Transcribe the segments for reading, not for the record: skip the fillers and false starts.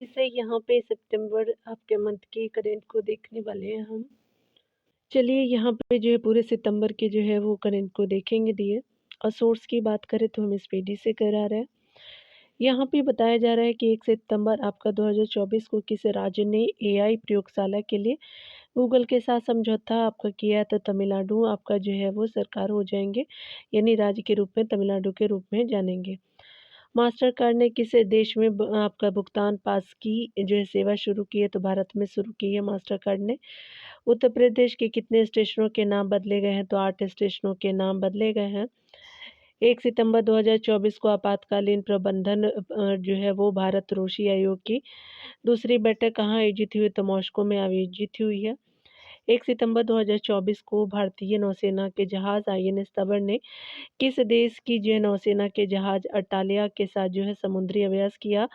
इसे यहाँ पे सितंबर आपके मंथ के करंट को देखने वाले हैं हम। चलिए यहाँ पे जो है पूरे सितंबर के जो है वो करंट को देखेंगे दिए। और सोर्स की बात करें तो हम स्पीडी से करा रहे हैं। यहाँ पे बताया जा रहा है कि 1 सितंबर आपका 2024 को किसी राज्य ने एआई प्रयोगशाला के लिए गूगल के साथ समझौता आपका किया है, तो तमिलनाडु आपका जो है वो सरकार हो जाएंगे, यानी राज्य के रूप में तमिलनाडु के रूप में जानेंगे। मास्टर कार्ड ने किस देश में आपका भुगतान पास की जो है सेवा शुरू की है, तो भारत में शुरू की है मास्टर कार्ड ने। उत्तर प्रदेश के कितने स्टेशनों के नाम बदले गए हैं, तो 8 स्टेशनों के नाम बदले गए हैं। 1 सितंबर 2024 को आपातकालीन प्रबंधन जो है वो भारत रूसी आयोग की दूसरी बैठक कहाँ आयोजित हुई, तो मॉस्को में आयोजित हुई है। 1 सितंबर 2024 को भारतीय नौसेना के जहाज आईएनएस तबर ने किस देश की जो है नौसेना के जहाज अटालिया के साथ जो है समुद्री अभ्यास किया,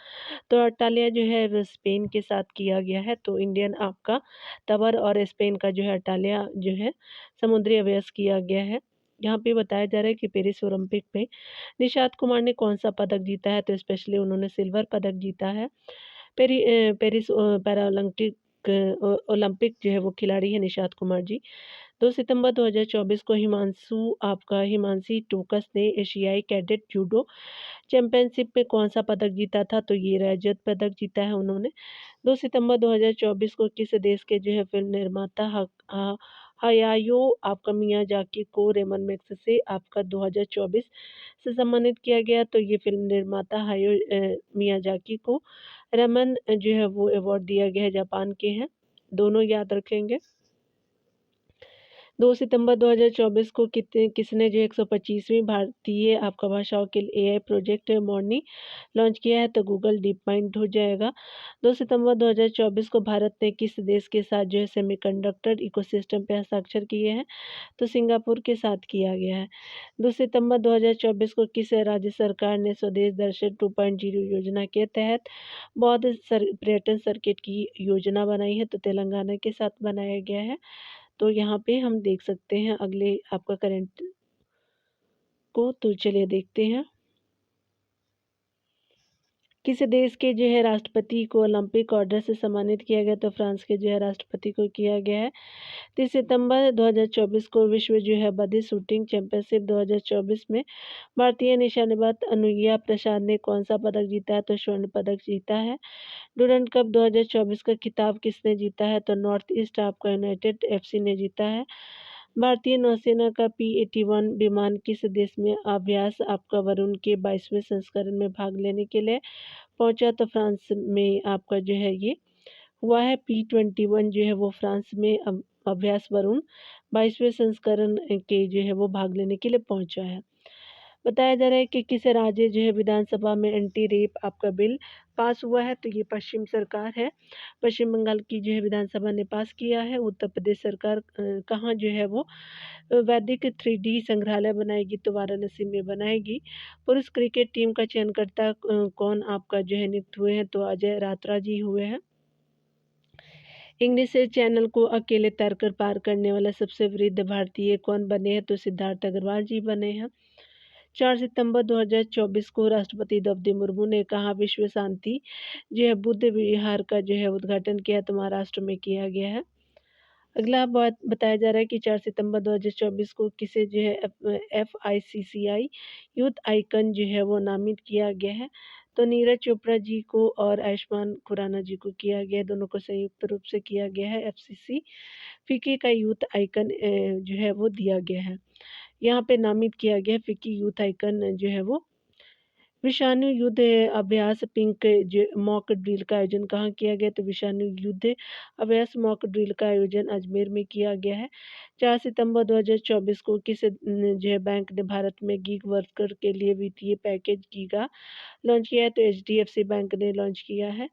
तो अटालिया जो है वो स्पेन के साथ किया गया है। तो इंडियन आपका तबर और स्पेन का जो है अटालिया जो है समुद्री अभ्यास किया गया है। यहाँ पे बताया जा रहा है कि पेरिस ओलंपिक में निशात कुमार ने कौन सा पदक जीता है, तो स्पेशली उन्होंने सिल्वर पदक जीता है। पेरिस पैरालंपिक ओलंपिक जो है वो खिलाड़ी है निशात कुमार जी। 2 सितंबर 2024 को हिमांशी टोकस ने एशियाई कैडेट जूडो चैंपियनशिप में कौन सा पदक जीता था, तो ये रजत पदक जीता है उन्होंने। 2 सितंबर 2024 को किस देश के जो है फिल्म निर्माता हयायो आपका मियाजाकी को रेमन मैग्सेसे से आपका 2024 से सम्मानित किया गया, तो ये फिल्म निर्माता मियाजाकी को रेमन जो है वो अवार्ड दिया गया है, जापान के हैं, दोनों याद रखेंगे। 2 सितंबर 2024 को किसने जो 125वीं भारतीय आपका भाषाओं के लिए एआई प्रोजेक्ट मॉर्नी लॉन्च किया है, तो गूगल डीप माइंड हो जाएगा। 2 सितंबर 2024 को भारत ने किस देश के साथ जो है सेमीकंडक्टर इकोसिस्टम पे हस्ताक्षर किए हैं, तो सिंगापुर के साथ किया गया है। 2 सितंबर 2024 को किस राज्य सरकार ने स्वदेश दर्शन 2.0 योजना के तहत बौद्ध पर्यटन सर्किट की योजना बनाई है, तो तेलंगाना के साथ बनाया गया है। तो यहाँ पे हम देख सकते हैं अगले आपका करंट को, तो चलिए देखते हैं। किस देश के जो है राष्ट्रपति को ओलंपिक ऑर्डर से सम्मानित किया गया, तो फ्रांस के जो है राष्ट्रपति को किया गया है। 30 सितंबर 2024 को विश्व जो है बॉडी शूटिंग चैंपियनशिप 2024 में भारतीय निशानेबाज अनुया प्रसाद ने कौन सा पदक जीता है, तो स्वर्ण पदक जीता है। डूरंड कप 2024 का खिताब किसने जीता है, तो नॉर्थ ईस्ट आपका यूनाइटेड एफसी ने जीता है। भारतीय नौसेना का P-81 विमान किस देश में अभ्यास आपका वरुण के 22वें संस्करण में भाग लेने के लिए पहुंचा, तो फ्रांस में आपका जो है ये हुआ है। P-21 जो है वो फ्रांस में अभ्यास वरुण 22वें संस्करण के जो है वो भाग लेने के लिए पहुंचा है। बताया जा रहा है कि किस राज्य जो है विधानसभा में एंटी रेप आपका बिल पास हुआ है, तो ये पश्चिम सरकार है, पश्चिम बंगाल की जो है विधानसभा ने पास किया है। उत्तर प्रदेश सरकार कहाँ जो है वो वैदिक 3D संग्रहालय बनाएगी, तो वाराणसी में बनाएगी। पुरुष क्रिकेट टीम का चयनकर्ता कौन आपका जो है नियुक्त हुए हैं, तो अजय रात्रा जी हुए हैं। इंग्लिश चैनल को अकेले तैरकर पार करने वाला सबसे वृद्ध भारतीय कौन बने हैं, तो सिद्धार्थ अग्रवाल जी बने हैं। 4 सितंबर 2024 को राष्ट्रपति द्रौपदी मुर्मू ने कहा विश्व शांति जो है बुद्ध विहार का जो है उद्घाटन किया, तो महाराष्ट्र में किया गया है। अगला बात बताया जा रहा है कि 4 सितंबर 2024 को किसे जो है FICCI यूथ आइकन जो है वो नामित किया गया है, तो नीरज चोपड़ा जी को और आयुष्मान खुराना जी को किया गया है, दोनों को संयुक्त रूप से किया गया है। FCC फिक्की का यूथ आइकन जो है वो दिया गया है, यहाँ पे नामित किया गया है। फिक्की यूथ आइकन जो है वो विषाणु युद्ध अभ्यास पिंक मॉक ड्रिल का आयोजन कहाँ किया गया, तो विषाणु युद्ध अभ्यास मॉक ड्रिल का आयोजन अजमेर में किया गया है। 4 सितंबर 2024 को किस जो है बैंक ने भारत में गीग वर्कर के लिए वित्तीय पैकेज गीगा लॉन्च किया है, तो HDFC बैंक ने लॉन्च किया है।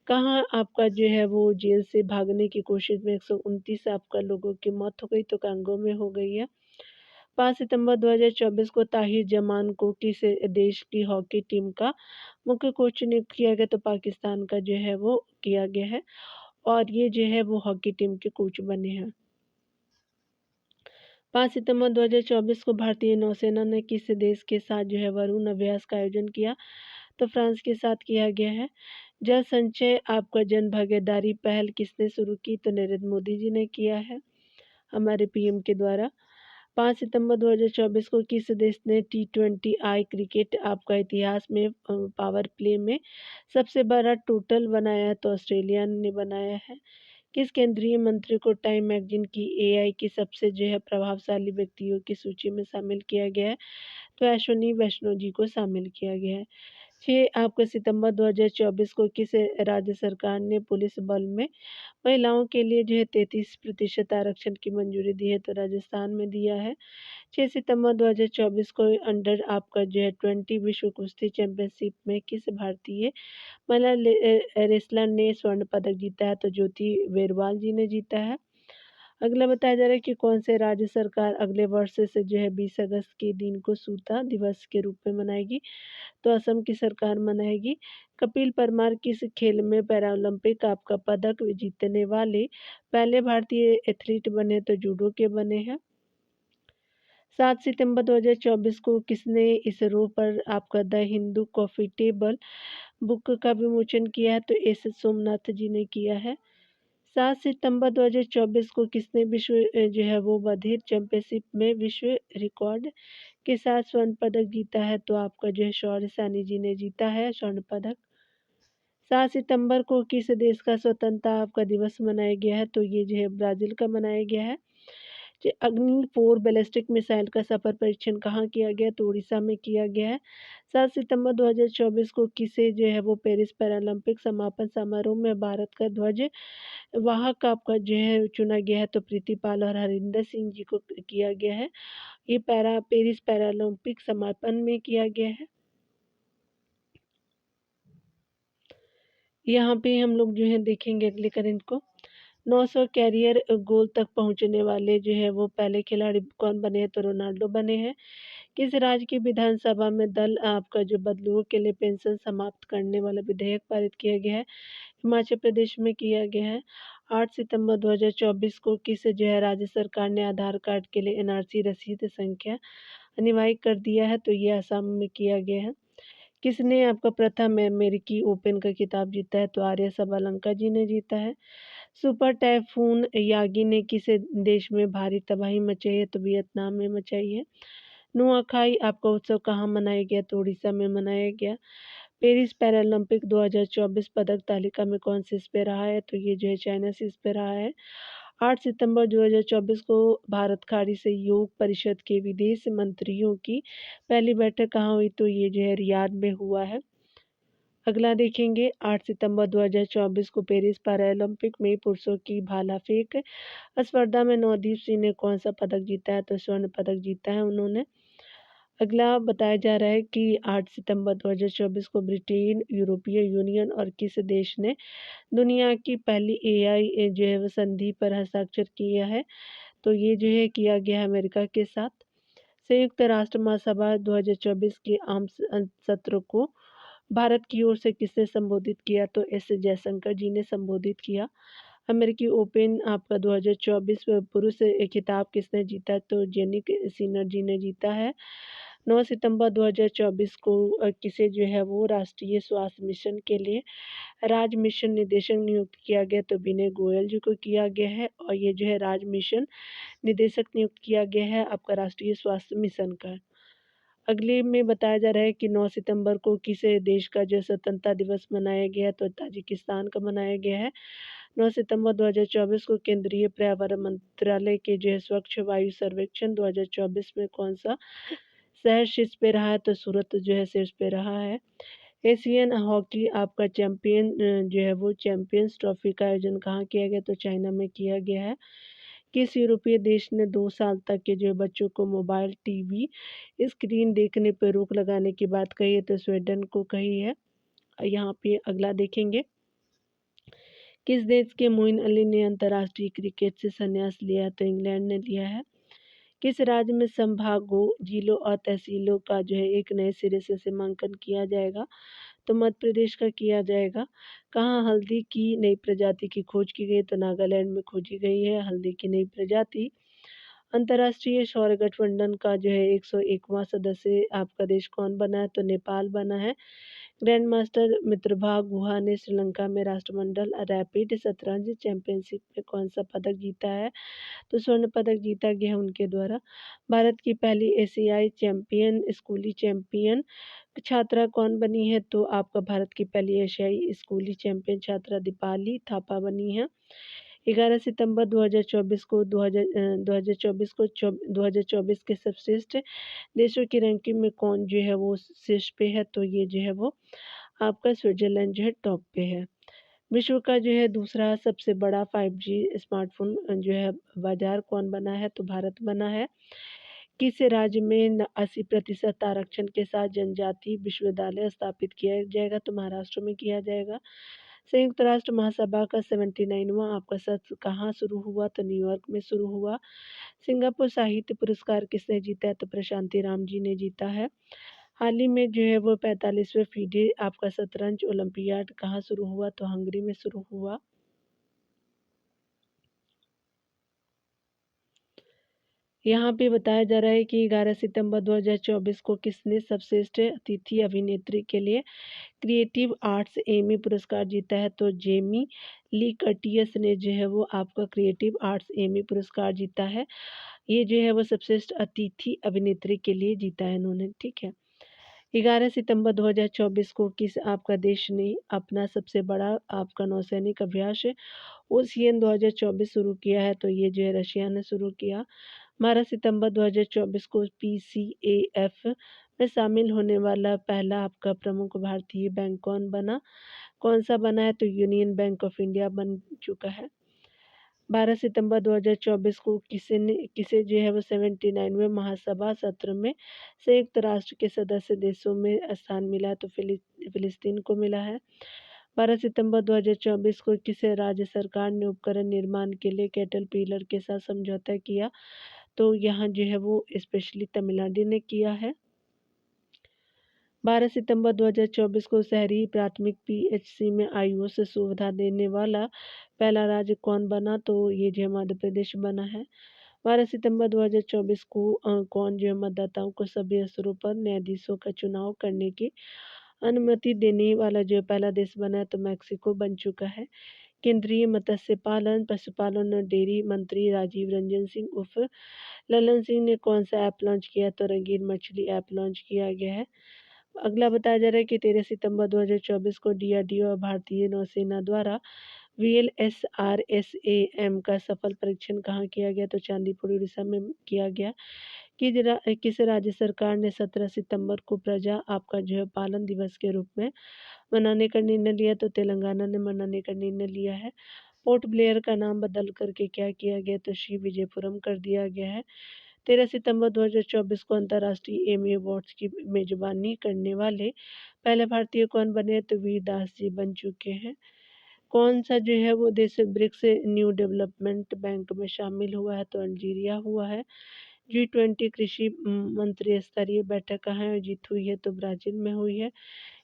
कहाँ आपका जो है वो जेल से भागने की कोशिश में 129 आपका लोगों की मौत हो गई, तो कांगो में हो गई है। 5 सितंबर 2024 को ताहिर जमान को किस देश की हॉकी टीम का मुख्य कोच नियुक्त किया गया, तो पाकिस्तान का जो है वो किया गया है, और ये जो है वो हॉकी टीम के कोच बने हैं। 5 सितंबर 2024 को भारतीय नौसेना ने किस देश के साथ जो है वरुण अभ्यास का आयोजन किया, तो फ्रांस के साथ किया गया है। जल संचय आपका जन भागीदारी पहल किसने शुरू की? तो नरेंद्र मोदी जी ने किया है, हमारे पीएम के द्वारा। 5 सितंबर 2024 को किस देश ने T20 आई क्रिकेट आपका इतिहास में पावर प्ले में सबसे बड़ा टोटल बनाया है? तो ऑस्ट्रेलिया ने बनाया है। किस केंद्रीय मंत्री को टाइम मैगजीन की एआई की सबसे प्रभावशाली व्यक्तियों की सूची में शामिल किया गया है? तो अश्विनी वैष्णव जी को शामिल किया गया है। 6 आपका सितंबर 2024 को किस राज्य सरकार ने पुलिस बल में महिलाओं के लिए 33% आरक्षण की मंजूरी दी है? तो राजस्थान में दिया है। 6 सितंबर 2024 को अंडर आपका 20 विश्व कुश्ती चैंपियनशिप में किस भारतीय महिला रेसलर ने स्वर्ण पदक जीता है? तो ज्योति बेरवाल जी ने जीता है। अगला बताया जा रहा है कि कौन से राज्य सरकार अगले वर्ष से 20 अगस्त के दिन को सूता दिवस के रूप में मनाएगी? तो असम की सरकार मनाएगी। कपिल परमार किस खेल में पैरालंपिक आपका पदक जीतने वाले पहले भारतीय एथलीट बने? तो जूडो के बने हैं। 7 सितंबर 2024 को किसने इसरो पर आपका the Hindu coffee table book का विमोचन किया है? तो एस सोमनाथ जी ने किया है। 7 सितंबर 2024 को किसने विश्व बधिर चैंपियनशिप में विश्व रिकॉर्ड के साथ स्वर्ण पदक जीता है? तो आपका शौर्य सैनी जी ने जीता है स्वर्ण पदक। 7 सितंबर को किस देश का स्वतंत्रता आपका दिवस मनाया गया है? तो ये ब्राज़ील का मनाया गया है। अग्नि 4 बैलिस्टिक मिसाइल का सफल परीक्षण कहाँ किया गया? तो उड़ीसा में किया गया है। 7 सितंबर 2024 को किसे पेरिस पैरालंपिक समापन समारोह में भारत का ध्वज वाहक आपका चुना गया है? तो प्रीति पाल और हरिंदर सिंह जी को किया गया है। ये पेरिस पैरालंपिक समापन में किया गया है। यहाँ पे हम लोग देखेंगे अगले करंट को। 900 कैरियर गोल तक पहुँचने वाले वो पहले खिलाड़ी कौन बने हैं? तो रोनाल्डो बने हैं। किस राज्य की विधानसभा में दल आपका बदलुओं के लिए पेंशन समाप्त करने वाला विधेयक पारित किया गया है? हिमाचल प्रदेश में किया गया है। 8 सितंबर 2024 को किस राज्य सरकार ने आधार कार्ड के लिए एनआरसी रसीद संख्या अनिवार्य कर दिया है? तो ये असम में किया गया है। किसने आपका प्रथम अमेरिकी ओपन का खिताब जीता है? तो आर्या सबलंका जी ने जीता है। सुपर टाइफून यागी ने किस देश में भारी तबाही मचाई है? तो वियतनाम में मचाई है। नुआखाई आपका उत्सव कहाँ मनाया गया? तो उड़ीसा में मनाया गया। पेरिस पैरालंपिक 2024 पदक तालिका में कौन शीर्ष पे रहा है? तो ये चाइना शीर्ष पे रहा है। 8 सितंबर 2024 को भारत खाड़ी सहयोग परिषद के विदेश मंत्रियों की पहली बैठक कहाँ हुई? तो ये रियाद में हुआ है। अगला देखेंगे 8 सितंबर 2024 को पेरिस पैरालंपिक में पुरुषों की भाला फेंक स्पर्धा में नवदीप सिंह ने कौन सा पदक जीता है? तो स्वर्ण पदक जीता है उन्होंने। अगला बताया जा रहा है कि 8 सितंबर 2024 को ब्रिटेन, यूरोपीय यूनियन और किस देश ने दुनिया की पहली एआई वो संधि पर हस्ताक्षर किया है? तो ये किया गया है अमेरिका के साथ। संयुक्त राष्ट्र महासभा 2024 के आम सत्र को भारत की ओर से किसने संबोधित किया? तो एस जयशंकर जी ने संबोधित किया। अमेरिकी ओपन आपका 2024 पुरुष खिताब किसने जीता? तो जेनिक सिनर जी ने जीता है। 9 सितंबर 2024 को किसे वो राष्ट्रीय स्वास्थ्य मिशन के लिए राज्य मिशन निदेशक नियुक्त किया गया? तो विनय गोयल जी को किया गया है और ये राज्य मिशन निदेशक नियुक्त किया गया है आपका राष्ट्रीय स्वास्थ्य मिशन का। अगले में बताया जा रहा है कि 9 सितंबर को किस देश का स्वतंत्रता दिवस मनाया गया है? तो ताजिकिस्तान का मनाया गया है। 9 सितंबर 2024 को केंद्रीय पर्यावरण मंत्रालय के स्वच्छ वायु सर्वेक्षण 2024 में कौन सा शहर शीर्ष पे रहा है? तो सूरत शीर्ष पे रहा है। एशियन हॉकी आपका चैंपियन वो चैंपियंस ट्रॉफी का आयोजन कहाँ किया गया? तो चाइना में किया गया है। किस यूरोपीय देश ने 2 साल तक के बच्चों को मोबाइल टीवी स्क्रीन देखने पर रोक लगाने की बात कही है? तो स्वीडन को कही है। यहाँ पे अगला देखेंगे। किस देश के मोइन अली ने अंतर्राष्ट्रीय क्रिकेट से संन्यास लिया है? तो इंग्लैंड ने लिया है। किस राज्य में संभागों, जिलों और तहसीलों का एक नए सिरे से सीमांकन किया जाएगा? तो मध्य प्रदेश का किया जाएगा। कहाँ हल्दी की नई प्रजाति की खोज की गई? तो नागालैंड में खोजी गई है हल्दी की नई प्रजाति। अंतर्राष्ट्रीय सौर गठबंधन का 101वां सदस्य आपका देश कौन बना है? तो नेपाल बना है। ग्रैंड मास्टर मित्रभा गुहा ने श्रीलंका में राष्ट्रमंडल रैपिड शतरंज चैंपियनशिप में कौन सा पदक जीता है? तो स्वर्ण पदक जीता गया है उनके द्वारा। भारत की पहली एशियाई चैंपियन स्कूली चैंपियन छात्रा कौन बनी है? तो आपका भारत की पहली एशियाई स्कूली चैंपियन छात्रा दीपाली थापा बनी है। 11 सितंबर 2024 को 2024 के सर्वश्रेष्ठ देशों की रैंकिंग में कौन जो है वो शीर्ष पे है? तो ये जो है वो आपका स्विट्जरलैंड जो है टॉप पे है। विश्व का जो है दूसरा सबसे बड़ा 5G स्मार्टफ़ोन जो है बाज़ार कौन बना है? तो भारत बना है। किस राज्य में 80% आरक्षण के साथ जनजातीय विश्वविद्यालय स्थापित किया जाएगा? तो महाराष्ट्र में किया जाएगा। संयुक्त राष्ट्र महासभा का 79वां आपका सत्र कहाँ शुरू हुआ? तो न्यूयॉर्क में शुरू हुआ। सिंगापुर साहित्य पुरस्कार किसने जीता है? तो प्रशांति राम जी ने जीता है। हाल ही में जो है वो 45वें फीडे आपका शतरंज ओलंपियाड कहाँ शुरू हुआ? तो हंगरी में शुरू हुआ। यहाँ पे बताया जा रहा है कि 11 सितंबर 2024 को किसने सर्वश्रेष्ठ अतिथि अभिनेत्री के लिए क्रिएटिव आर्ट्स एमी पुरस्कार जीता है? तो जेमी ली कर्टियस ने जो है वो आपका क्रिएटिव आर्ट्स एमी पुरस्कार जीता है। ये जो है वो सर्वश्रेष्ठ अतिथि अभिनेत्री के लिए जीता है इन्होंने, ठीक है। 11 सितंबर 2024 को किस आपका देश ने अपना सबसे बड़ा आपका नौसैनिक अभ्यास ओसियन 2024 शुरू किया है? तो ये जो है रशिया ने शुरू किया। 12 सितंबर 2024 को PCAF में शामिल होने वाला पहला आपका प्रमुख भारतीय बैंक कौन बना? कौन सा बना है? तो यूनियन बैंक ऑफ इंडिया बन चुका है। 12 सितंबर 2024 को किसे जो है वो 79वें महासभा सत्र में संयुक्त राष्ट्र के सदस्य देशों में स्थान मिला? तो फिलिस्तीन को मिला है। 12 सितंबर 2024 को किस राज्य सरकार ने उपकरण निर्माण के लिए कैटरपिलर के साथ समझौता किया? तो यहाँ जो है वो स्पेशली तमिलनाडु ने किया है। 12 सितंबर 2024 को शहरी प्राथमिक PHC में आयुष सुविधा देने वाला पहला राज्य कौन बना? तो ये जो है मध्य प्रदेश बना है। 12 सितंबर 2024 को कौन जो है मतदाताओं को सभी स्तरों पर न्यायाधीशों का चुनाव करने की अनुमति देने वाला जो पहला देश बना है? तो मैक्सिको बन चुका है। केंद्रीय मत्स्य पालन पशुपालन और डेयरी मंत्री राजीव रंजन सिंह उर्फ ललन सिंह ने कौन सा ऐप लॉन्च किया? तो रंगीन मछली ऐप लॉन्च किया गया है। अगला बताया जा रहा है कि 13 सितंबर 2024 को DRDO और भारतीय नौसेना द्वारा VLSRSAM का सफल परीक्षण कहाँ किया गया? तो चांदीपुर उड़ीसा में किया गया। किस राज्य सरकार ने 17 सितंबर को प्रजा आपका जो है पालन दिवस के रूप में मनाने का निर्णय लिया? तो तेलंगाना ने मनाने का निर्णय लिया है। पोर्ट ब्लेयर का नाम बदल करके क्या किया गया? तो श्री विजयपुरम कर दिया गया है। 13 सितंबर 2024 को अंतर्राष्ट्रीय एमी अवार्ड्स की मेजबानी करने वाले पहले भारतीय कौन बने? तो वीर दास जी बन चुके हैं। कौन सा जो है वो देश ब्रिक्स न्यू डेवलपमेंट बैंक में शामिल हुआ है? तो अल्जीरिया हुआ है। G20 कृषि मंत्री स्तरीय बैठक कहाँ आयोजित हुई है? तो ब्राजील में हुई है।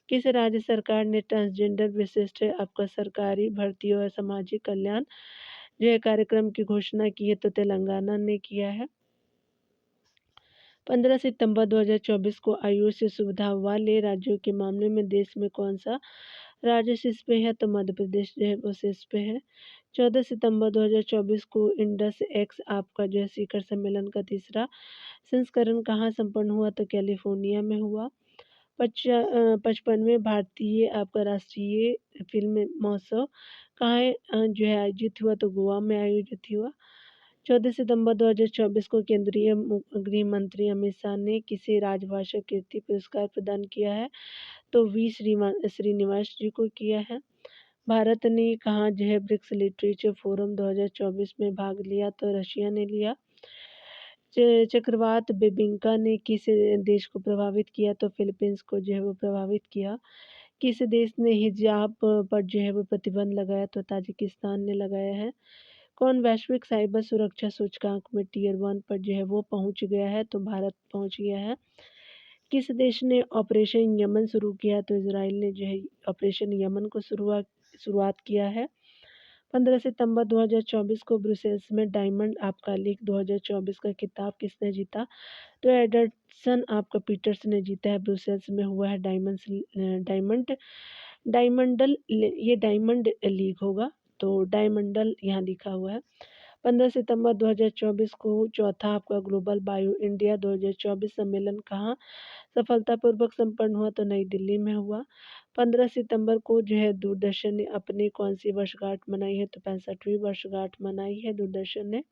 किस राज्य सरकार ने ट्रांसजेंडर विशिष्ट आपका सरकारी भर्ती और सामाजिक कल्याण जो है कार्यक्रम की घोषणा की है? तो तेलंगाना ने किया है। 15 सितंबर 2024 को आयुष सुविधा वाले राज्यों के मामले में देश में कौन सा राज्य शीर्ष पे है? तो मध्य प्रदेश जो है वो शीर्ष पे है। 14 सितंबर 2024 को इंडस एक्स आपका जो है शिखर सम्मेलन का तीसरा संस्करण कहाँ संपन्न हुआ? तो कैलिफोर्निया में हुआ। 55वें भारतीय आपका राष्ट्रीय फिल्म महोत्सव कहाँ जो है आयोजित हुआ? तो गोवा में आयोजित हुआ। 14 सितंबर 2024 को केंद्रीय गृह मंत्री अमित शाह ने किसे राजभाषा कीर्ति पुरस्कार प्रदान किया है? तो श्रीनिवास जी को किया है। भारत ने कहाँ जो है ब्रिक्स लिटरेचर फोरम 2024 में भाग लिया? तो रशिया ने लिया। चक्रवात बेबिंका ने किस देश को प्रभावित किया? तो फिलीपींस को जो है वो प्रभावित किया। किस देश ने हिजाब पर जो है वो प्रतिबंध लगाया? तो ताजिकिस्तान ने लगाया है। कौन वैश्विक साइबर सुरक्षा सूचकांक में टियर 1 पर जो है वो पहुंच गया है? तो भारत पहुंच गया है। किस देश ने ऑपरेशन यमन शुरू किया? तो इजराइल ने जो है ऑपरेशन यमन को शुरुआत किया है। 15 सितंबर 2024 को ब्रुसेल्स में डायमंड आपका लीग 2024 का खिताब किसने जीता? तो एडरसन आपका पीटर्स ने जीता है। ब्रुसेल्स में हुआ है डायमंड डायमंडल ये डायमंड लीग होगा, तो डायमंडल यहाँ लिखा हुआ है। 15 सितंबर 2024 को चौथा आपका ग्लोबल बायो इंडिया 2024 सम्मेलन कहाँ सफलतापूर्वक संपन्न हुआ? तो नई दिल्ली में हुआ। 15 सितंबर को जो है दूरदर्शन ने अपनी कौन सी वर्षगांठ मनाई है? तो 65वीं वर्षगांठ मनाई है दूरदर्शन ने।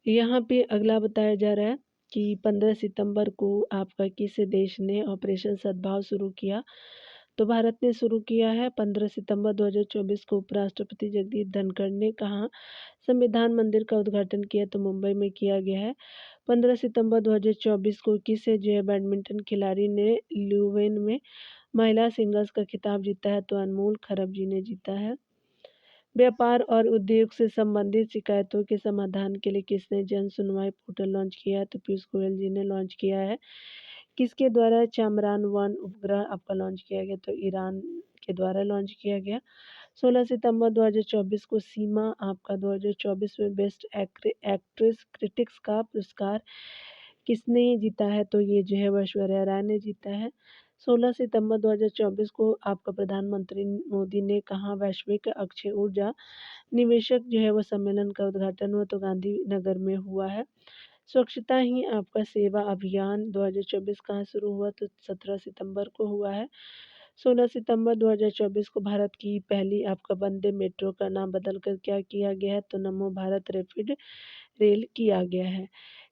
यहाँ पे अगला बताया जा रहा है कि 15 सितंबर को आपका किस देश ने ऑपरेशन सद्भाव शुरू किया? तो भारत ने शुरू किया है। 15 सितंबर 2024 को उपराष्ट्रपति जगदीप धनखड़ ने कहा संविधान मंदिर का उद्घाटन किया? तो मुंबई में किया गया है। 15 सितंबर 2024 को किस जो है बैडमिंटन खिलाड़ी ने ल्यूवेन में महिला सिंगल्स का खिताब जीता है? तो अनमोल खरब जी ने जीता है। व्यापार और उद्योग से संबंधित शिकायतों के समाधान के लिए किसने जन सुनवाई पोर्टल लॉन्च किया है? तो पीयूष गोयल जी ने लॉन्च किया है। किसके द्वारा चांद्रयान-1 उपग्रह आपका लॉन्च किया गया? तो ईरान के द्वारा लॉन्च किया गया। 16 सितंबर 2024 को सीमा आपका 2024 में बेस्ट एक्ट्रेस क्रिटिक्स का पुरस्कार किसने जीता है? तो ये जो है ऐश्वर्या राय ने जीता है। 16 सितंबर 2024 को आपका प्रधानमंत्री मोदी ने कहा वैश्विक अक्षय ऊर्जा निवेशक जो है वो सम्मेलन का उद्घाटन हुआ? तो गांधीनगर में हुआ है। स्वच्छता ही आपका सेवा अभियान 2024 कहाँ शुरू हुआ? तो 17 सितंबर को हुआ है। 16 सितंबर 2024 को भारत की पहली आपका वंदे मेट्रो का नाम बदलकर क्या किया गया है? तो नमो भारत रैपिड रेल किया गया है।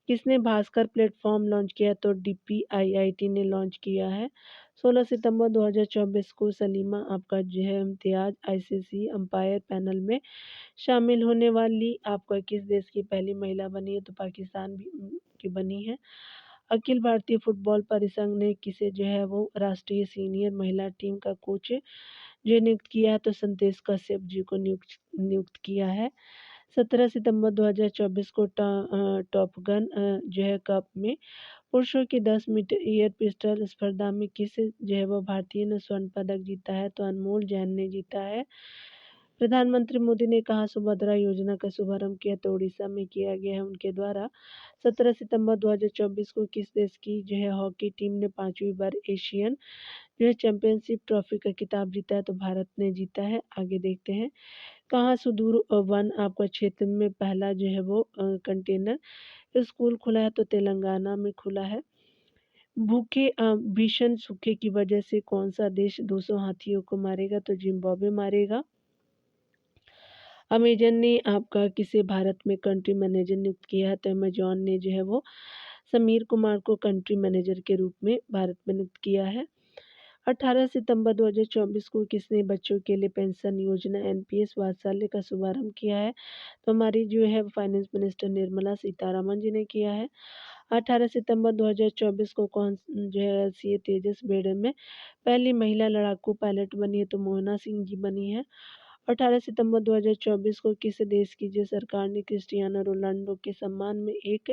किसने भास्कर प्लेटफॉर्म लॉन्च किया? तो डीपीआईआईटी ने लॉन्च किया है। 16 सितंबर 2024 को सलीमा आपका जो है इम्तियाज आईसीसी अंपायर पैनल में शामिल होने वाली आपका किस देश की पहली महिला बनी है? तो पाकिस्तान की बनी है। अखिल भारतीय फुटबॉल परिसंघ ने किसे जो है वो राष्ट्रीय सीनियर महिला टीम का कोच जो नियुक्त किया है? तो संदेश कश्यप जी को नियुक्त किया है। 17 सितंबर 2024 को टॉप गन जो है कप में पुरुषों की 10 मीटर एयर पिस्टल स्पर्धा में किस जो है वो भारतीय ने स्वर्ण पदक जीता है? तो अनमोल जैन ने जीता है। प्रधानमंत्री मोदी ने कहा सुभद्रा योजना का शुभारंभ किया? तो उड़ीसा में किया गया है उनके द्वारा। 17 सितंबर 2024 को किस देश की जो है हॉकी टीम ने 5वीं बार एशियन जो है चैंपियनशिप ट्रॉफी का खिताब जीता है? तो भारत ने जीता है। आगे देखते हैं कहाँ सुदूर वन आपका क्षेत्र में पहला जो है वो कंटेनर स्कूल खुला है? तो तेलंगाना में खुला है। भीषण सूखे की वजह से कौन सा देश 200 हाथियों को मारेगा? तो जिम्बाब्वे मारेगा। अमेजन ने आपका किसे भारत में कंट्री मैनेजर नियुक्त किया है? तो अमेजॉन ने जो है वो समीर कुमार को कंट्री मैनेजर के रूप में भारत में नियुक्त किया है। 18 सितंबर 2024 को किसने बच्चों के लिए पेंशन योजना एनपीएस वात्सल्य का शुभारंभ किया है? तो हमारी जो है फाइनेंस मिनिस्टर निर्मला सीतारमण जी ने किया है। 18 सितंबर 2024 को कौन जो है सी तेजस बेड़े में पहली महिला लड़ाकू पायलट बनी है? तो मोहना सिंह जी बनी है। 18 सितंबर 2024 को किस देश की जो सरकार ने क्रिस्टियानो रोनाल्डो के सम्मान में एक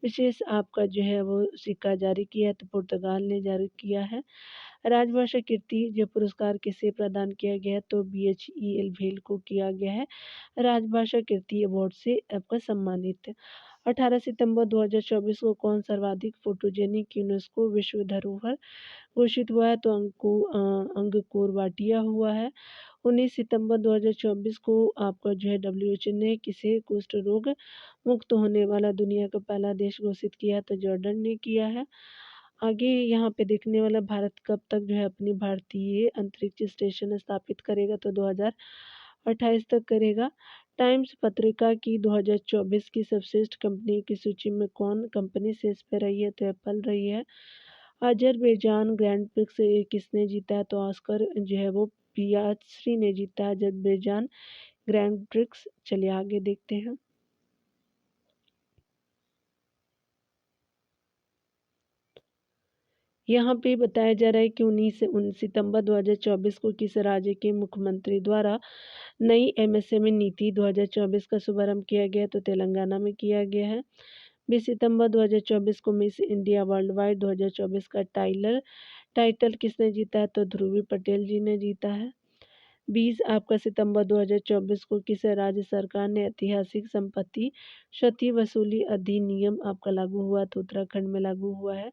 विशेष आपका जो है वो सिक्का जारी किया है? तो पुर्तगाल ने जारी किया है। राजभाषा कीर्ति जो पुरस्कार किसे प्रदान किया गया है? तो बीएचईएल भेल को किया गया है राजभाषा कीर्ति अवार्ड से आपका सम्मानित। 18 सितंबर 2024 को कौन सर्वाधिक फोटोजेनिक यूनेस्को विश्व धरोहर घोषित हुआ है? तो अंगकोर वाटिया हुआ है। 19 सितंबर 2024 को आपका जो है डब्ल्यूएचओ ने किसे कुष्ठ रोग मुक्त होने वाला दुनिया का पहला देश घोषित किया है? तो जॉर्डन ने किया है। आगे यहाँ पे देखने वाला भारत कब तक जो है अपनी भारतीय अंतरिक्ष स्टेशन स्थापित करेगा? तो 2028 तक करेगा। टाइम्स पत्रिका की 2024 की सर्वश्रेष्ठ कंपनी की सूची में कौन कंपनी शीर्ष पे रही है? तो एप्पल रही है। अजरबैजान ग्रैंड प्रिक्स किसने जीता है? तो ऑस्कर जो है वो पियास्त्री ने जीता है अजरबैजान ग्रैंड प्रिक्स। चलिए आगे देखते हैं। यहाँ पे बताया जा रहा है कि 19 सितंबर 2024 को किस राज्य के मुख्यमंत्री द्वारा नई एमएसएमई नीति 2024 का शुभारंभ किया गया? तो तेलंगाना में किया गया है। 20 सितंबर 2024 को मिस इंडिया वर्ल्ड वाइड 2024 का टाइटल किसने जीता है? तो ध्रुवी पटेल जी ने जीता है। 20 आपका सितंबर 2024 को किस राज्य सरकार ने ऐतिहासिक संपत्ति क्षति वसूली अधिनियम आपका लागू हुआ? तो उत्तराखंड में लागू हुआ है।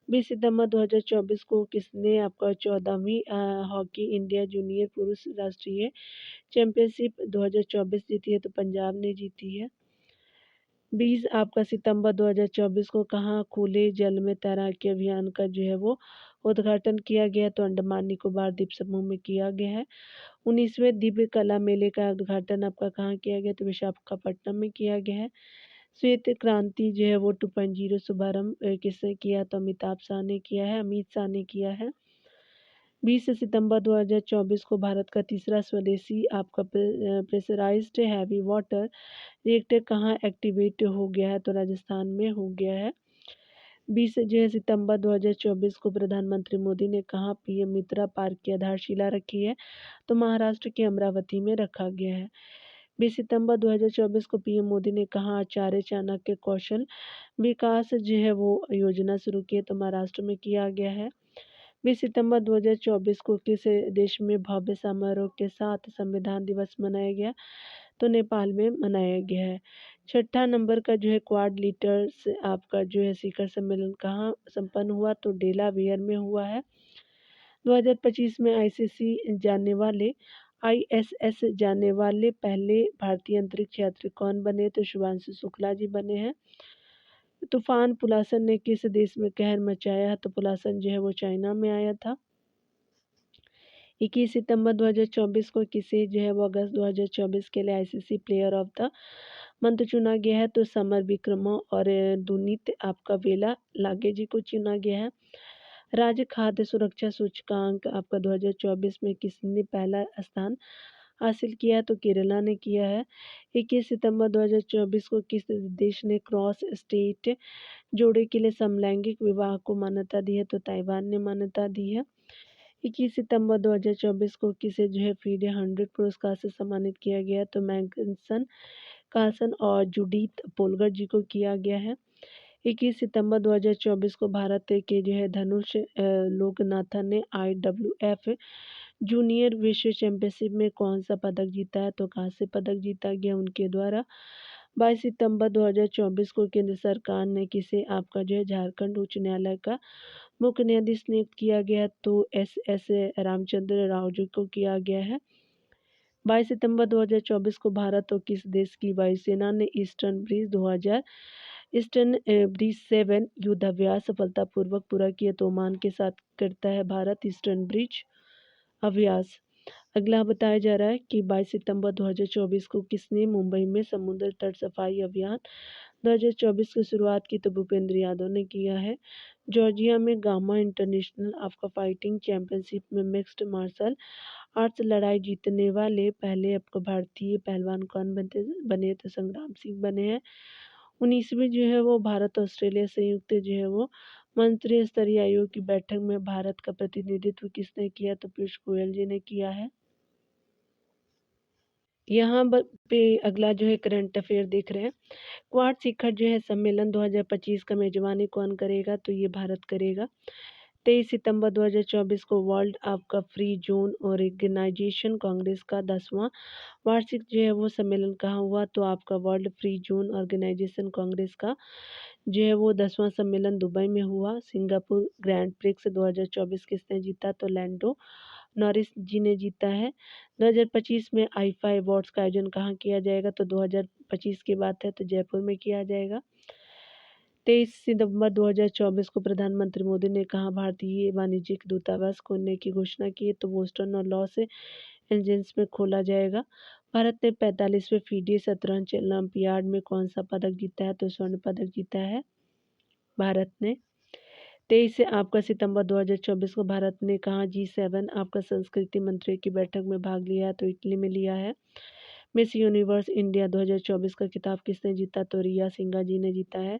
20 सितंबर 2024 को किसने आपका 14वीं हॉकी इंडिया जूनियर पुरुष राष्ट्रीय चैंपियनशिप 2024 जीती है? तो पंजाब ने जीती है। 20 आपका सितंबर 2024 को कहाँ खुले जल में तैराकी अभियान का जो है वो उद्घाटन किया गया? तो अंडमान निकोबार द्वीप समूह में किया गया है। 19वें दिव्य कला मेले का उद्घाटन आपका कहाँ किया गया? तो विशाखापट्टनम में किया गया है। श्वेत क्रांति जो है वो 2.0 शुभारंभ किसने किया? तो अमिताभ शाह ने किया है, अमित शाह ने किया है। 20 सितंबर 2024 को भारत का तीसरा स्वदेशी आपका प्रेशराइज्ड हैवी वाटर रिएक्टर कहाँ एक्टिवेट हो गया है? तो राजस्थान में हो गया है। 20 जो है सितंबर 2024 को प्रधानमंत्री मोदी ने कहाँ पीएम मित्रा पार्क की आधारशिला रखी है? तो महाराष्ट्र के अमरावती में रखा गया है। 20 सितंबर 2024 को पीएम मोदी ने कहाँ आचार्य चाणक्य कौशल विकास जो है वो योजना शुरू की है? तो महाराष्ट्र में किया गया है। 20 सितंबर 2024 को किस देश में भव्य समारोह के साथ संविधान दिवस मनाया गया? तो नेपाल में मनाया गया है। छठा नंबर का जो है क्वाड लीडर्स आपका जो है शिखर सम्मेलन कहाँ संपन्न हुआ? तो डेलावेयर में हुआ है। 2025 में आईएसएस जाने वाले पहले भारतीय अंतरिक्ष यात्री कौन बने? तो शुभांशु शुक्ला जी बने हैं। तूफान पुलासन ने किस देश में कहर मचाया? तो पुलासन जो है वो चाइना में आया था। 21 सितंबर 2024 को किसे जो है वो अगस्त 2024 के लिए ICC player of the month चुना गया है? तो समर विक्रमो और दुनीत आपका वेला लागे जी को चुना गया है। राज्य खाद्य सुरक्षा सूचकांक आपका 2024 में किसने पहला स्थान हासिल किया है? तो केरला ने किया है। 21 सितंबर 2024 को किस देश ने क्रॉस स्टेट जोड़े के लिए समलैंगिक विवाह को मान्यता दी है? तो ताइवान ने मान्यता दी है। 21 सितंबर 2024 को किसे जो है फीडे 100 पुरस्कार से सम्मानित किया गया? तो मैग्सन कार्सन और जूडिथ पोलगर जी को किया गया है। 21 सितंबर 2024 को भारत के जो है धनुष लोकनाथन ने IWF जूनियर विश्व चैंपियनशिप में कौन सा पदक जीता है? तो कांस्य पदक जीता गया उनके द्वारा। 22 सितंबर 2024 को केंद्र सरकार ने किसे आपका जो है झारखंड उच्च न्यायालय का मुख्य न्यायाधीश नियुक्त किया गया? तो SS रामचंद्र राव जी को किया गया है। 22 सितंबर 2024 को भारत और किस देश की वायुसेना ने ईस्टर्न ब्रिज 7 युद्धाभ्यास सफलतापूर्वक पूरा किया? तो ओमान के साथ करता है भारत ईस्टर्न ब्रिज अभ्यास। अगला बताया जा रहा है कि 22 सितंबर 2024 को किसने मुंबई में समुद्र तट सफाई अभियान 2024 की शुरुआत की? तो भूपेंद्र यादव ने किया है। जॉर्जिया में गामा इंटरनेशनल आपका फाइटिंग चैंपियनशिप में मिक्स्ड मार्शल आर्ट्स लड़ाई जीतने वाले पहले आपका भारतीय पहलवान कौन बने? तो संग्राम सिंह बने हैं। 19वीं जो है वो भारत ऑस्ट्रेलिया संयुक्त जो है वो मंत्री स्तरीय आयोग की बैठक में भारत का प्रतिनिधित्व किसने किया? तो पीयूष गोयल जी ने किया है। यहाँ पे अगला जो है करंट अफेयर देख रहे हैं। क्वाड शिखर जो है सम्मेलन 2025 का मेजबानी कौन करेगा? तो ये भारत करेगा। 23 सितंबर 2024 को वर्ल्ड आपका फ्री जोन ऑर्गेनाइजेशन कांग्रेस का 10वां वार्षिक जो है वो सम्मेलन कहाँ हुआ? तो आपका world free zone organisation congress का जो है वो 10वां सम्मेलन दुबई में हुआ। सिंगापुर ग्रैंड प्रिक्स 2024 किसने जीता? तो लैंडो नॉरिस जी ने जीता है। 2025 में आईफा अवार्ड्स का आयोजन कहाँ किया जाएगा? तो 2025 की बात है तो जयपुर में किया जाएगा। 23 सितंबर 2024 को प्रधानमंत्री मोदी ने कहा भारतीय वाणिज्यिक दूतावास खोलने की घोषणा की है? तो बोस्टन और लॉस एंजल्स में खोला जाएगा। भारत ने 45वें फीडे शतरंज ओलंपियाड में कौन सा पदक जीता है? तो स्वर्ण पदक जीता है भारत ने। 23 से आपका सितंबर 2024 को भारत ने कहा G7 आपका संस्कृति मंत्रियों की बैठक में भाग लिया है? तो इटली में लिया है। मिस यूनिवर्स इंडिया 2024 का खिताब किसने जीता? तो रिया सिंघा जी ने जीता है।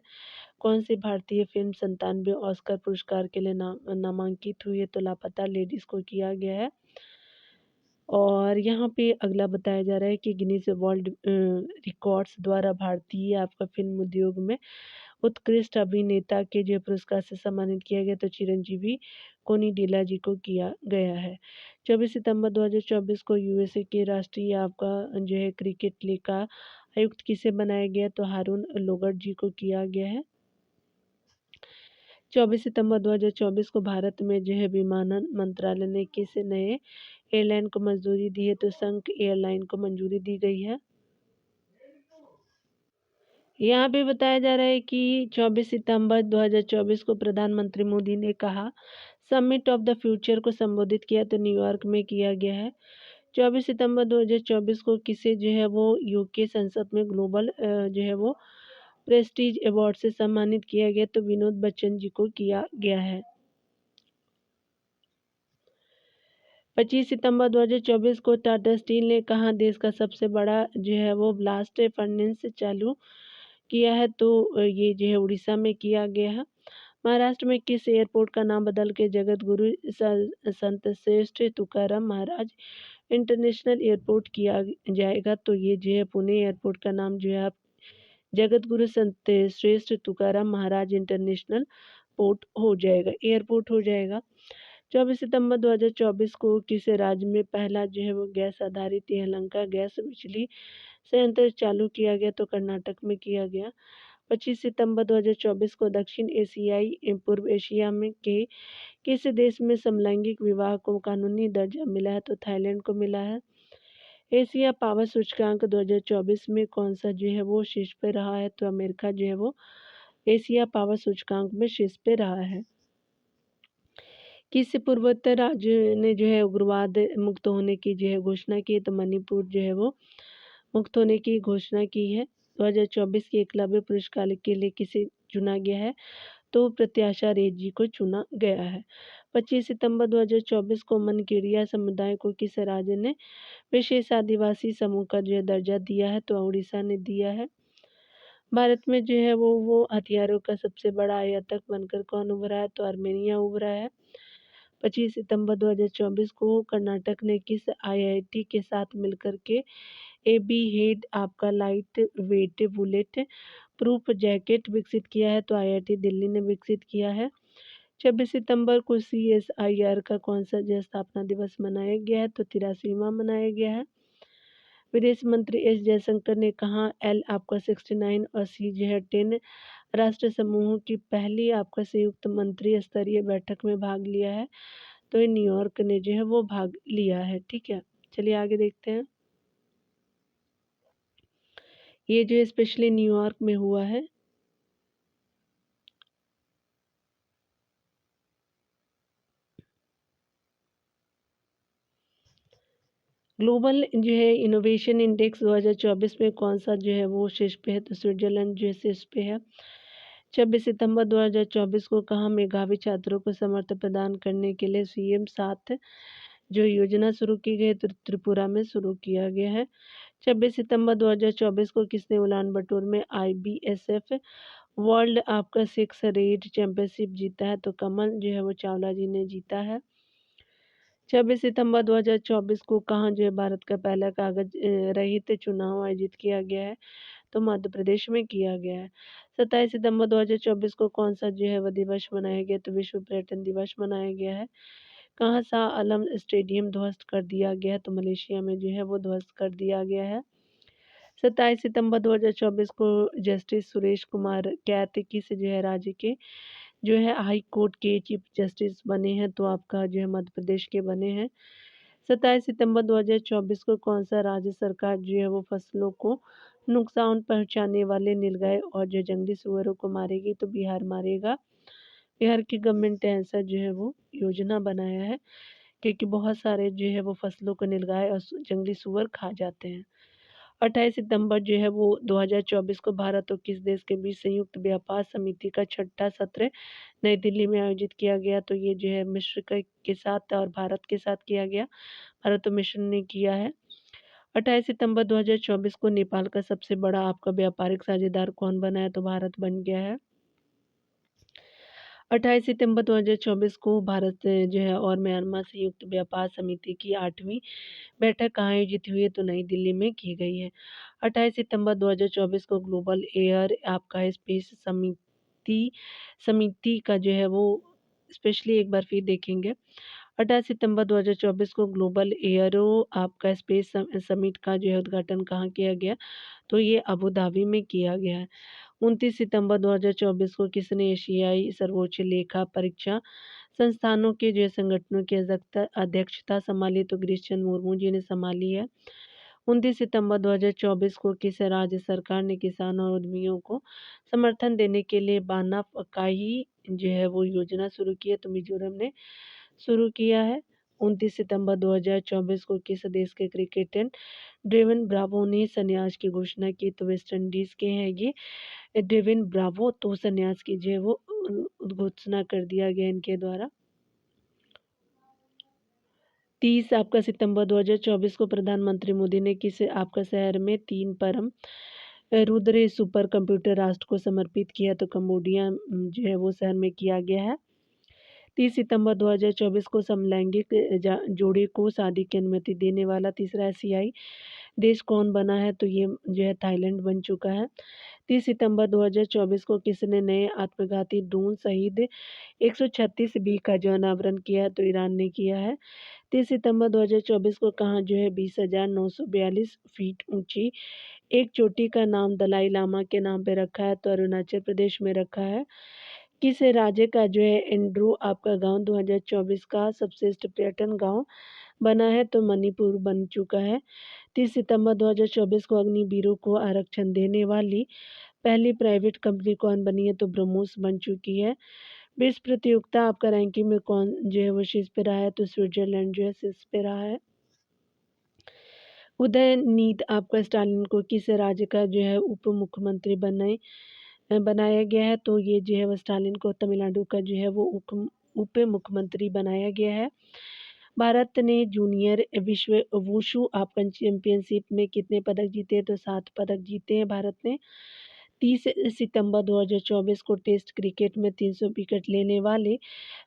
कौन सी भारतीय फिल्म 97वें ऑस्कर पुरस्कार के लिए नामांकित हुई है? तो लापता लेडीज को किया गया है। और यहाँ पे अगला बताया जा रहा है कि गिनीज वर्ल्ड रिकॉर्ड्स द्वारा भारतीय आपका फिल्म उद्योग में उत्कृष्ट अभिनेता के जो पुरस्कार से सम्मानित किया गया, तो चिरंजीवी कोनिडेला जी को किया गया है। 24 सितंबर 2024 को यूएसए के राष्ट्रीय आपका जो है क्रिकेट लीग का आयुक्त किसे बनाया गया, तो हारून लोगर जी को किया गया है। 24 सितंबर 2024 को भारत में जो है विमानन मंत्रालय ने किस नए एयरलाइन को मंजूरी दी है, तो संघ एयरलाइन को मंजूरी दी गई है। यहाँ पे बताया जा रहा है कि 24 सितंबर 2024 को प्रधानमंत्री मोदी ने कहा समिट ऑफ द फ्यूचर को संबोधित किया, तो न्यूयॉर्क में किया गया है। 24 सितंबर 2024 को किसे जो है वो यूके संसद में ग्लोबल जो है वो प्रेस्टीज अवार्ड से सम्मानित किया गया, तो विनोद बच्चन जी को किया गया है। 25 सितंबर 2024 को टाटा स्टील ने कहा देश का सबसे बड़ा जो है वो ब्लास्ट फर्नेस चालू किया है, तो ये जो है उड़ीसा में किया गया है। महाराष्ट्र में किस एयरपोर्ट का नाम बदल के जगत गुरु संत श्रेष्ठ तुकाराम महाराज इंटरनेशनल एयरपोर्ट किया जाएगा, तो ये जो है पुणे एयरपोर्ट का नाम जो है आप जगत गुरु संत श्रेष्ठ तुकाराम महाराज इंटरनेशनल पोर्ट हो जाएगा, एयरपोर्ट हो जाएगा। 24 सितंबर 2024 को किस राज्य में पहला जो है वो गैस आधारित यलहंका गैस बिजली संयंत्र चालू किया गया, तो कर्नाटक में किया गया। 25 सितंबर 2024 को दक्षिण एशियाई पूर्व एशिया में के किस देश में समलैंगिक विवाह को कानूनी दर्जा मिला है, तो थाईलैंड को मिला है। एशिया पावर सूचकांक 2024 में कौन सा जो है वो शीर्ष पे रहा है, तो अमेरिका जो है वो एशिया पावर सूचकांक में शीर्ष पे रहा है। किस पूर्वोत्तर राज्य ने जो है उग्रवाद मुक्त होने की जो है घोषणा की है, तो मणिपुर जो है वो मुक्त होने की घोषणा की है। 2024 के एकलव्य पुरस्कार के लिए किसे चुना गया है, तो प्रत्याशा रे जी को चुना गया है। 25 सितंबर 2024 को मनकेरिया समुदाय को किस राज्य ने विशेष आदिवासी समूह का जो है दर्जा दिया है, तो उड़ीसा ने दिया है। भारत में जो है वो हथियारों का सबसे बड़ा आयातक बनकर कौन उभरा है, तो आर्मेनिया उभरा है। 25 सितंबर 2024 को कर्नाटक ने किस आईआईटी के साथ मिलकर के एबी हेड आपका light weight bullet proof jacket विकसित किया है, तो आईआईटी दिल्ली ने विकसित किया है। 26 सितंबर को सीएसआईआर का कौन सा जो स्थापना दिवस मनाया गया है, तो 83वां मनाया गया है। विदेश मंत्री एस जयशंकर ने कहा एल आपका 69 और सी जो है 10 राष्ट्र समूहों की पहली आपका संयुक्त मंत्री स्तरीय बैठक में भाग लिया है, तो ये न्यूयॉर्क ने जो है वो भाग लिया है। ठीक है, चलिए आगे देखते हैं। ये जो स्पेशली न्यूयॉर्क में हुआ है। ग्लोबल जो है इनोवेशन इंडेक्स 2024 में कौन सा जो है वो शीर्ष पे है, तो स्विट्जरलैंड जो है शीर्ष पे है। 26 सितंबर 2024 को कहाँ मेधावी छात्रों को समर्थन प्रदान करने के लिए सीएम 7 जो योजना शुरू की गई, तो त्रिपुरा में शुरू किया गया है। 26 सितंबर 2024 को किसने उलान बटोर में IBSF वर्ल्ड आपका 6 रेड चैंपियनशिप जीता है, तो कमल जो है वो चावला जी ने जीता है। 26 सितंबर 2024 को कहाँ जो है भारत का पहला कागज रहित चुनाव आयोजित किया गया है, तो मध्य प्रदेश में किया गया है। 27 सितंबर 2024 को कौन सा जो है वह दिवस मनाया गया, तो विश्व पर्यटन दिवस मनाया गया है। कहाँ शाह आलम स्टेडियम ध्वस्त कर दिया गया है, तो मलेशिया में जो है वो ध्वस्त कर दिया गया है। 27 सितंबर 2024 को जस्टिस सुरेश कुमार कैत किस जो है राज्य के जो है हाई कोर्ट के चीफ जस्टिस बने हैं, तो आपका जो है मध्य प्रदेश के बने हैं। 27 सितंबर 2024 को कौन सा राज्य सरकार जो है वो फसलों को नुकसान पहुंचाने वाले नीलगाय और जो जंगली सुअरों को मारेगी, तो बिहार मारेगा। बिहार की गवर्नमेंट ने ऐसा जो है वो योजना बनाया है, क्योंकि बहुत सारे जो है वो फसलों को नीलगाय और जंगली सुअर खा जाते हैं। 28 सितंबर जो है वो 2024 को भारत और किस देश के बीच संयुक्त व्यापार समिति का छठा सत्र नई दिल्ली में आयोजित किया गया, तो ये जो है मिस्र के साथ और भारत के साथ किया गया। भारत और मिस्र ने किया है। 28 सितंबर 2024 को नेपाल का सबसे बड़ा आपका व्यापारिक साझेदार कौन बना है, तो भारत बन गया है। 28 सितंबर 2024 को भारत जो है और म्यांमार संयुक्त व्यापार समिति की 8वीं बैठक कहाँ आयोजित हुई है, तो नई दिल्ली में की गई है। 28 सितंबर 2024 को ग्लोबल एयर आपका स्पेस समिट समिति का जो है वो स्पेशली एक बार फिर देखेंगे। 18 सितंबर 2024 को ग्लोबल एयरो आपका स्पेस समिट का जो है उद्घाटन कहाँ किया गया? तो ये अबू धाबी में किया गया है। 29 सितंबर 2024 को किसने एशियाई सर्वोच्च लेखा परीक्षा संस्थानों के जो संगठनों की अध्यक्षता संभाली? तो गिरीश मुर्मू जी ने संभाली है। 29 सितंबर 2024 को किस राज्य सरकार ने किसानों और उद्यमियों को समर्थन देने के लिए बाना फकाही जो है वो योजना शुरू की है? तो मिजोरम ने शुरू किया है। 29 सितंबर 2024 को किस देश के क्रिकेटर डेविन ब्रावो ने संन्यास की घोषणा की? तो वेस्ट इंडीज के हैं ये डेविन ब्रावो। तो संन्यास की जो है वो घोषणा कर दिया गया इनके द्वारा। 30 आपका सितंबर 2024 को प्रधानमंत्री मोदी ने किस आपका शहर में 3 परम रुद्र सुपर कंप्यूटर राष्ट्र को समर्पित किया? तो कंबोडिया जो है वो शहर में किया गया है। 30 सितंबर 2024 को समलैंगिक जोड़े को शादी की अनुमति देने वाला तीसरा एशियाई देश कौन बना है? तो ये जो है थाईलैंड बन चुका है। 30 सितंबर 2024 को किसने नए आत्मघाती ड्रोन शहीद 136 बी का जो अनावरण किया है? तो ईरान ने किया है। 30 सितंबर 2024 को कहाँ जो है 20,942 फीट ऊंची एक चोटी का नाम दलाई लामा के नाम पे रखा है? तो अरुणाचल प्रदेश में रखा है। किस राज्य का जो है एंड्रू आपका गांव 2024 का सबश्रेष्ठ पर्यटन गांव बना है? तो मणिपुर बन चुका है। 30 सितंबर 2024 को अग्निवीरों को आरक्षण देने वाली पहली प्राइवेट कंपनी कौन बनी है? तो ब्रह्मोस बन चुकी है। विश्व प्रतियोगिता आपका रैंकिंग में कौन जो है वो शीर्ष पे रहा है? तो स्विट्जरलैंड जो है शीर्ष पे रहा है। उदयनीत आपका स्टालिन को किस राज्य का जो है उप मुख्यमंत्री बनाया गया है? तो ये जो है वो स्टालिन को तमिलनाडु का जो है वो उप मुख्यमंत्री बनाया गया है। भारत ने जूनियर विश्व वुशु आपका चैंपियनशिप में कितने पदक जीते हैं? तो 7 पदक जीते हैं भारत ने। 30 सितंबर 2024 को टेस्ट क्रिकेट में 300 विकेट लेने वाले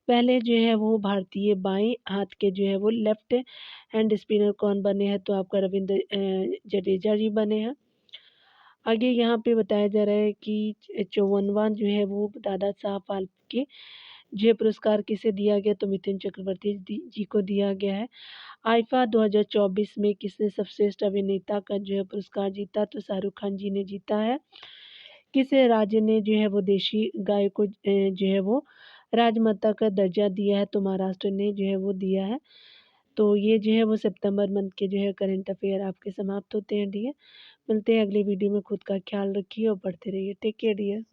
पहले जो है वो भारतीय बाएं हाथ के जो है वो लेफ्ट हैंड स्पिनर कौन बने हैं? तो आपका रविंद्र जडेजा जी बने हैं। आगे यहाँ पे बताया जा रहा है कि 54वां जो है वो दादा साहब फाल्के जो है पुरस्कार किसे दिया गया? तो मिथुन चक्रवर्ती जी को दिया गया है। आईफा 2024 में किसने सर्वश्रेष्ठ अभिनेता का जो है पुरस्कार जीता? तो शाहरुख खान जी ने जीता है। किस राज्य ने जो है वो देशी गाय को जो है वो राजमाता का दर्जा दिया है? तो महाराष्ट्र ने जो है वो दिया है। तो ये जो है वो सितंबर मंथ के जो है करंट अफेयर आपके समाप्त होते हैं डियर। मिलते हैं अगली वीडियो में। खुद का ख्याल रखिए और पढ़ते रहिए। Take care dear.